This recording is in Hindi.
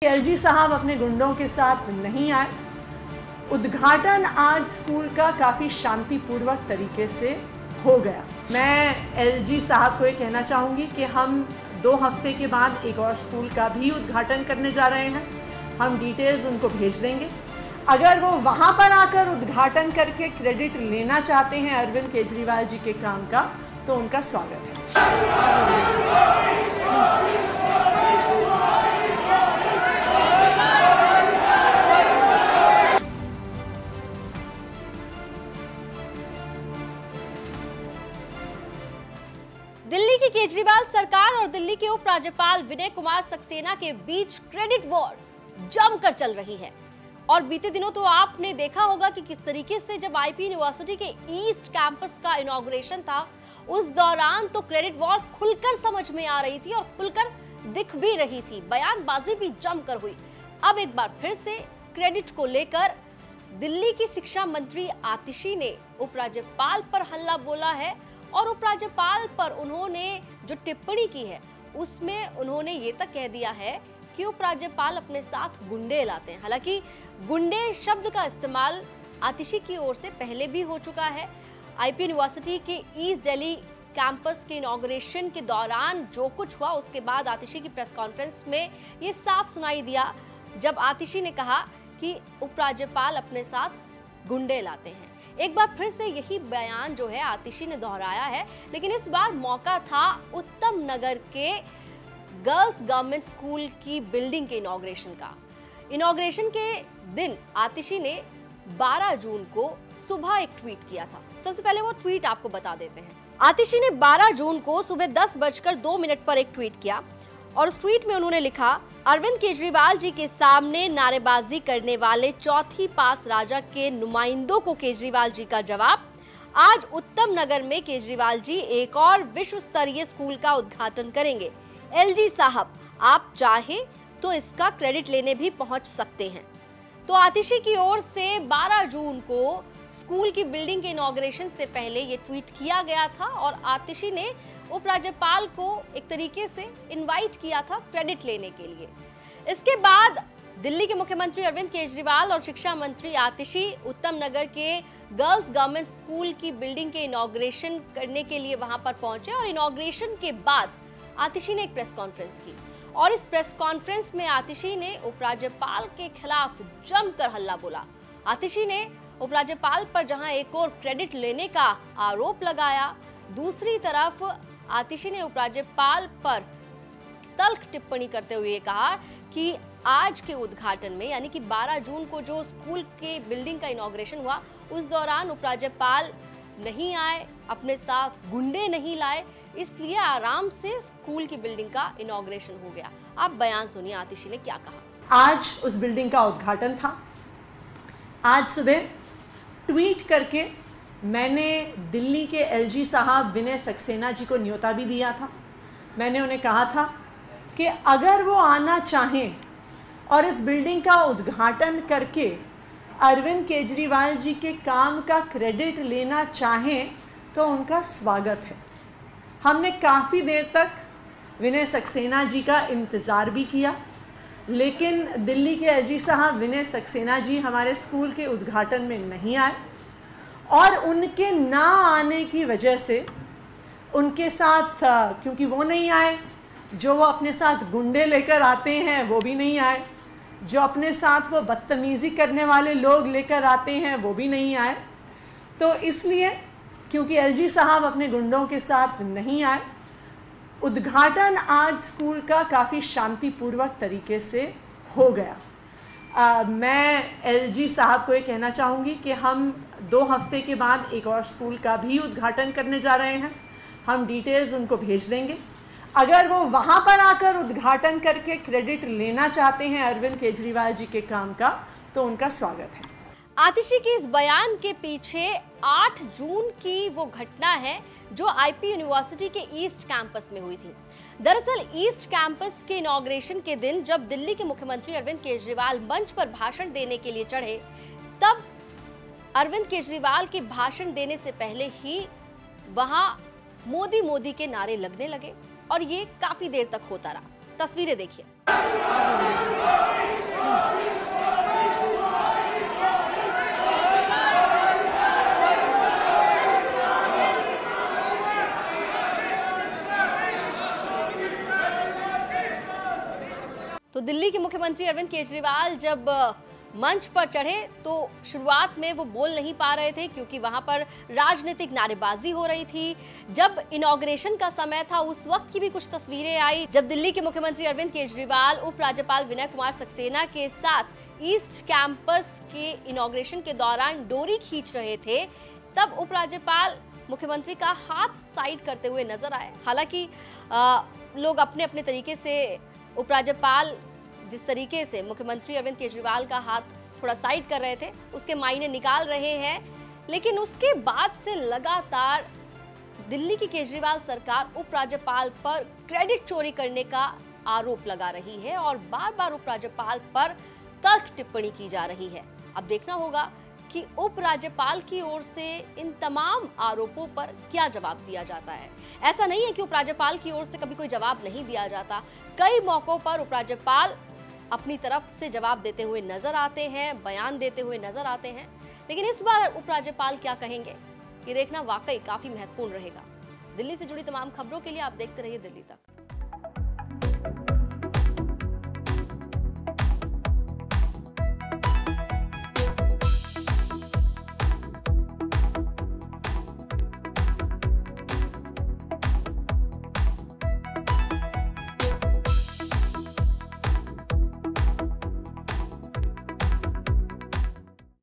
एलजी साहब अपने गुंडों के साथ नहीं आए। उद्घाटन आज स्कूल का काफ़ी शांतिपूर्वक तरीके से हो गया। मैं एलजी साहब को ये कहना चाहूँगी कि हम 2 हफ्ते के बाद एक और स्कूल का भी उद्घाटन करने जा रहे हैं। हम डिटेल्स उनको भेज देंगे। अगर वो वहाँ पर आकर उद्घाटन करके क्रेडिट लेना चाहते हैं अरविंद केजरीवाल जी के काम का, तो उनका स्वागत है। दिल्ली की केजरीवाल सरकार और दिल्ली के उपराज्यपाल विनय कुमार सक्सेना के बीच क्रेडिट वॉर जमकर चल रही है। और बीते दिनों तो आपने देखा होगा कि किस तरीके से जब आईपी यूनिवर्सिटी के ईस्ट कैंपस का इनॉग्रेशन था, उस दौरान तो क्रेडिट वॉर खुलकर समझ में आ रही थी और खुलकर दिख भी रही थी। बयानबाजी भी जमकर हुई। अब एक बार फिर से क्रेडिट को लेकर दिल्ली की शिक्षा मंत्री आतिशी ने उपराज्यपाल पर हल्ला बोला है और उपराज्यपाल पर उन्होंने जो टिप्पणी की है उसमें उन्होंने ये तक कह दिया है कि उपराज्यपाल अपने साथ गुंडे लाते हैं। हालांकि गुंडे शब्द का इस्तेमाल आतिशी की ओर से पहले भी हो चुका है। आईपी यूनिवर्सिटी के ईस्ट दिल्ली कैंपस के इनॉग्रेशन के दौरान जो कुछ हुआ, उसके बाद आतिशी की प्रेस कॉन्फ्रेंस में ये साफ सुनाई दिया जब आतिशी ने कहा कि उपराज्यपाल अपने साथ गुंडे लाते हैं। एक बार फिर से यही बयान जो है आतिशी ने दोहराया है, लेकिन इस बार मौका था उत्तम नगर के गर्ल्स गवर्नमेंट स्कूल की बिल्डिंग के इनॉग्रेशन का। इनॉग्रेशन के दिन आतिशी ने 12 जून को सुबह एक ट्वीट किया था। सबसे पहले वो ट्वीट आपको बता देते हैं। आतिशी ने 12 जून को सुबह 10:02 पर एक ट्वीट किया और उस ट्वीट में उन्होंने लिखा, अरविंद केजरीवाल जी के सामने नारेबाजी करने वाले चौथी पास राजा के नुमाइंदों को केजरीवाल जी का जवाब। आज उत्तम नगर में केजरीवाल जी एक और विश्व स्तरीय स्कूल का उद्घाटन करेंगे। एलजी साहब, आप चाहें तो इसका क्रेडिट लेने भी पहुंच सकते हैं। तो आतिशी की ओर से 12 जून को स्कूल की बिल्डिंग के इनॉग्रेशन से पहले ये ट्वीट किया गया था और आतिशी ने उपराज्यपाल को एक तरीके से इनवाइट किया था क्रेडिट लेने के लिए। इसके बाद दिल्ली के मुख्यमंत्री अरविंद केजरीवाल और शिक्षा मंत्री आतिशी उत्तम नगर के गर्ल्स गवर्नमेंट स्कूल की बिल्डिंग के इनॉग्रेशन करने के लिए वहां पर पहुंचे और इनॉग्रेशन के बाद आतिशी ने एक प्रेस कॉन्फ्रेंस की और इस प्रेस कॉन्फ्रेंस में आतिशी ने उपराज्यपाल के खिलाफ जमकर हल्ला बोला। आतिशी ने उपराज्यपाल पर जहां एक और क्रेडिट लेने का आरोप लगाया, दूसरी तरफ आतिशी ने उपराज्यपाल पर तल्ख टिप्पणी करते हुए कहा कि आज के उद्घाटन में यानी कि 12 जून को जो स्कूल के बिल्डिंग का इनॉग्रेशन हुआ, उस दौरान उपराज्यपाल नहीं आए, अपने साथ गुंडे नहीं लाए, इसलिए आराम से स्कूल की बिल्डिंग का इनॉग्रेशन हो गया। आप बयान सुनिए आतिशी ने क्या कहा। आज उस बिल्डिंग का उद्घाटन था। आज सुबह ट्वीट करके मैंने दिल्ली के एलजी साहब विनय सक्सेना जी को न्योता भी दिया था। मैंने उन्हें कहा था कि अगर वो आना चाहें और इस बिल्डिंग का उद्घाटन करके अरविंद केजरीवाल जी के काम का क्रेडिट लेना चाहें तो उनका स्वागत है। हमने काफ़ी देर तक विनय सक्सेना जी का इंतज़ार भी किया, लेकिन दिल्ली के एलजी साहब विनय सक्सेना जी हमारे स्कूल के उद्घाटन में नहीं आए और उनके ना आने की वजह से उनके साथ क्योंकि वो नहीं आए, जो वो अपने साथ गुंडे लेकर आते हैं वो भी नहीं आए, जो अपने साथ वो बदतमीज़ी करने वाले लोग लेकर आते हैं वो भी नहीं आए। तो इसलिए क्योंकि एलजी साहब अपने गुंडों के साथ नहीं आए, उद्घाटन आज स्कूल का काफ़ी शांतिपूर्वक तरीके से हो गया। मैं एलजी साहब को ये कहना चाहूँगी कि हम 2 हफ्ते के बाद एक और स्कूल का भी उद्घाटन करने जा रहे हैं। हम डिटेल्स उनको भेज देंगे। अगर वो वहाँ पर आकर उद्घाटन करके क्रेडिट लेना चाहते हैं अरविंद केजरीवाल जी के काम का, तो उनका स्वागत है। आतिशी के इस बयान के पीछे 8 जून की वो घटना है जो आईपी यूनिवर्सिटी के ईस्ट कैंपस में हुई थी। दरअसल ईस्ट कैंपस के इनॉग्रेशन के दिन जब दिल्ली के मुख्यमंत्री अरविंद केजरीवाल मंच पर भाषण देने के लिए चढ़े, तब अरविंद केजरीवाल के भाषण देने से पहले ही वहां मोदी मोदी के नारे लगने लगे और ये काफी देर तक होता रहा। तस्वीरें देखिए। तो दिल्ली के मुख्यमंत्री अरविंद केजरीवाल जब मंच पर चढ़े तो शुरुआत में वो बोल नहीं पा रहे थे क्योंकि वहां पर राजनीतिक नारेबाजी हो रही थी। जब इनॉग्रेशन का समय था उस वक्त की भी कुछ तस्वीरें आई जब दिल्ली के मुख्यमंत्री अरविंद केजरीवाल उपराज्यपाल विनय कुमार सक्सेना के साथ ईस्ट कैंपस के इनॉग्रेशन के दौरान डोरी खींच रहे थे। तब उपराज्यपाल मुख्यमंत्री का हाथ साइड करते हुए नजर आए। हालांकि लोग अपने अपने तरीके से उपराज्यपाल जिस तरीके से मुख्यमंत्री अरविंद केजरीवाल का हाथ थोड़ा साइड कर रहे थे उसके मायने निकाल रहे हैं, लेकिन उसके बाद से लगातार दिल्ली की केजरीवाल सरकार उपराज्यपाल पर क्रेडिट चोरी करने का आरोप लगा रही है और बार बार उपराज्यपाल पर तर्क टिप्पणी की जा रही है। अब देखना होगा कि उपराज्यपाल की ओर से इन तमाम आरोपों पर क्या जवाब दिया जाता है। ऐसा नहीं है कि उपराज्यपाल की ओर से कभी कोई जवाब नहीं दिया जाता। कई मौकों पर उपराज्यपाल अपनी तरफ से जवाब देते हुए नजर आते हैं, बयान देते हुए नजर आते हैं, लेकिन इस बार उपराज्यपाल क्या कहेंगे ये देखना वाकई काफी महत्वपूर्ण रहेगा। दिल्ली से जुड़ी तमाम खबरों के लिए आप देखते रहिए दिल्ली तक।